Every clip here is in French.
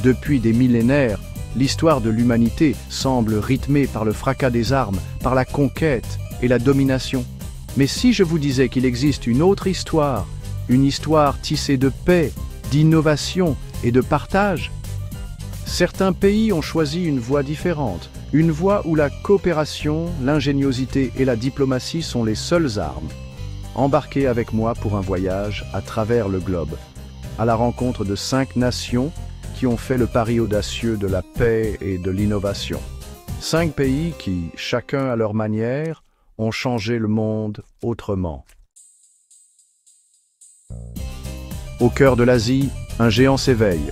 Depuis des millénaires, l'histoire de l'humanité semble rythmée par le fracas des armes, par la conquête et la domination. Mais si je vous disais qu'il existe une autre histoire, une histoire tissée de paix, d'innovation et de partage? Certains pays ont choisi une voie différente, une voie où la coopération, l'ingéniosité et la diplomatie sont les seules armes. Embarquez avec moi pour un voyage à travers le globe, à la rencontre de 5 nations qui ont fait le pari audacieux de la paix et de l'innovation. 5 pays qui, chacun à leur manière, ont changé le monde autrement. Au cœur de l'Asie, un géant s'éveille.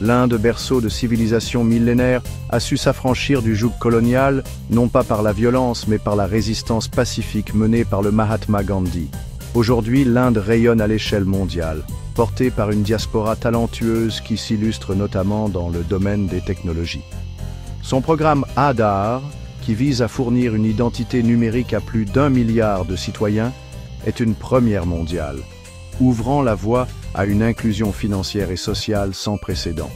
L'Inde, berceau de civilisation millénaire, a su s'affranchir du joug colonial, non pas par la violence, mais par la résistance pacifique menée par le Mahatma Gandhi. Aujourd'hui, l'Inde rayonne à l'échelle mondiale, portée par une diaspora talentueuse qui s'illustre notamment dans le domaine des technologies. Son programme Aadhaar, qui vise à fournir une identité numérique à plus d'1 milliard de citoyens, est une première mondiale, ouvrant la voie à une inclusion financière et sociale sans précédent.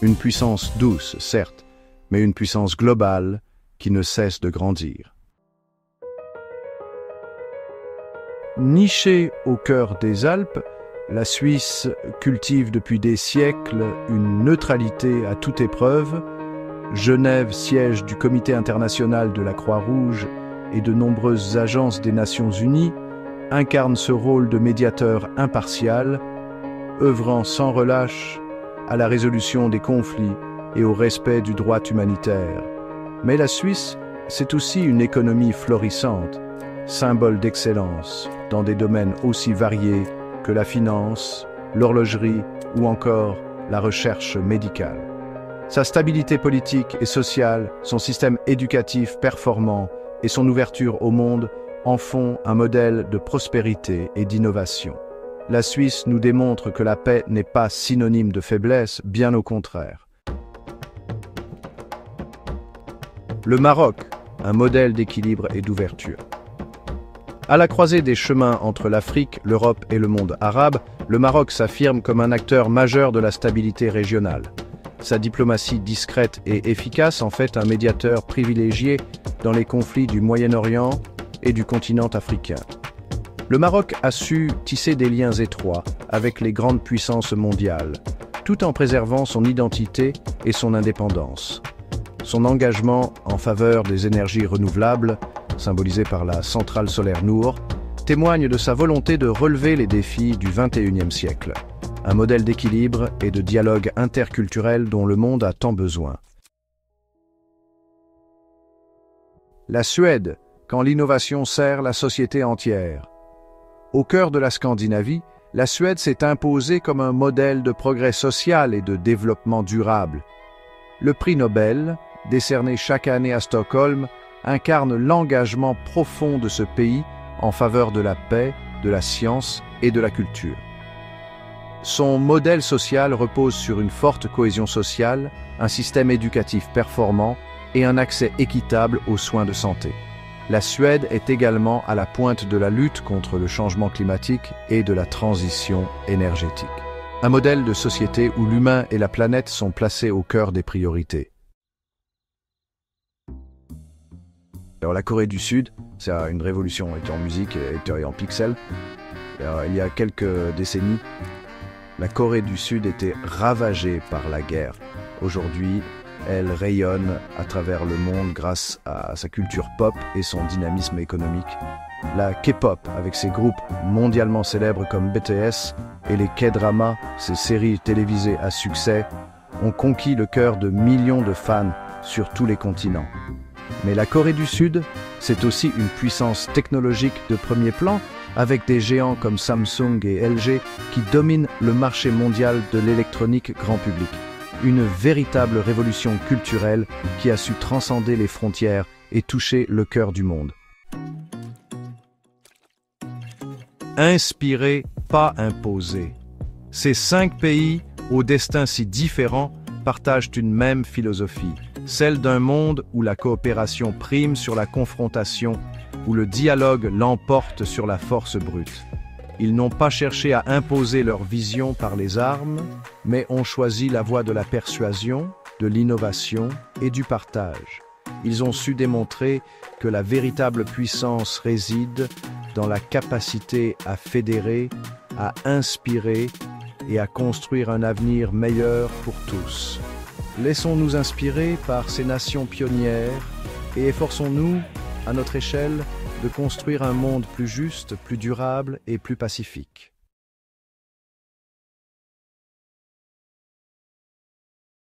Une puissance douce, certes, mais une puissance globale qui ne cesse de grandir. Nichée au cœur des Alpes, la Suisse cultive depuis des siècles une neutralité à toute épreuve. Genève, siège du Comité international de la Croix-Rouge et de nombreuses agences des Nations Unies, incarne ce rôle de médiateur impartial, œuvrant sans relâche à la résolution des conflits et au respect du droit humanitaire. Mais la Suisse, c'est aussi une économie florissante, symbole d'excellence dans des domaines aussi variés que la finance, l'horlogerie ou encore la recherche médicale. Sa stabilité politique et sociale, son système éducatif performant et son ouverture au monde en font un modèle de prospérité et d'innovation. La Suisse nous démontre que la paix n'est pas synonyme de faiblesse, bien au contraire. Le Maroc, un modèle d'équilibre et d'ouverture. À la croisée des chemins entre l'Afrique, l'Europe et le monde arabe, le Maroc s'affirme comme un acteur majeur de la stabilité régionale. Sa diplomatie discrète et efficace en fait un médiateur privilégié dans les conflits du Moyen-Orient et du continent africain. Le Maroc a su tisser des liens étroits avec les grandes puissances mondiales, tout en préservant son identité et son indépendance. Son engagement en faveur des énergies renouvelables, symbolisé par la centrale solaire Nour, témoigne de sa volonté de relever les défis du XXIe siècle. Un modèle d'équilibre et de dialogue interculturel dont le monde a tant besoin. La Suède, quand l'innovation sert la société entière. Au cœur de la Scandinavie, la Suède s'est imposée comme un modèle de progrès social et de développement durable. Le prix Nobel, décerné chaque année à Stockholm, incarne l'engagement profond de ce pays en faveur de la paix, de la science et de la culture. Son modèle social repose sur une forte cohésion sociale, un système éducatif performant et un accès équitable aux soins de santé. La Suède est également à la pointe de la lutte contre le changement climatique et de la transition énergétique. Un modèle de société où l'humain et la planète sont placés au cœur des priorités. Alors la Corée du Sud, c'est une révolution en musique et en pixels. Il y a quelques décennies, la Corée du Sud était ravagée par la guerre. Aujourd'hui, elle rayonne à travers le monde grâce à sa culture pop et son dynamisme économique. La K-pop, avec ses groupes mondialement célèbres comme BTS et les K-dramas, ces séries télévisées à succès, ont conquis le cœur de millions de fans sur tous les continents. Mais la Corée du Sud, c'est aussi une puissance technologique de premier plan, avec des géants comme Samsung et LG qui dominent le marché mondial de l'électronique grand public. Une véritable révolution culturelle qui a su transcender les frontières et toucher le cœur du monde. Inspirer, pas imposer. Ces 5 pays, au destin si différent, partagent une même philosophie, celle d'un monde où la coopération prime sur la confrontation, où le dialogue l'emporte sur la force brute. Ils n'ont pas cherché à imposer leur vision par les armes, mais ont choisi la voie de la persuasion, de l'innovation et du partage. Ils ont su démontrer que la véritable puissance réside dans la capacité à fédérer, à inspirer et à construire un avenir meilleur pour tous. Laissons-nous inspirer par ces nations pionnières et efforçons-nous, à notre échelle, de construire un monde plus juste, plus durable et plus pacifique.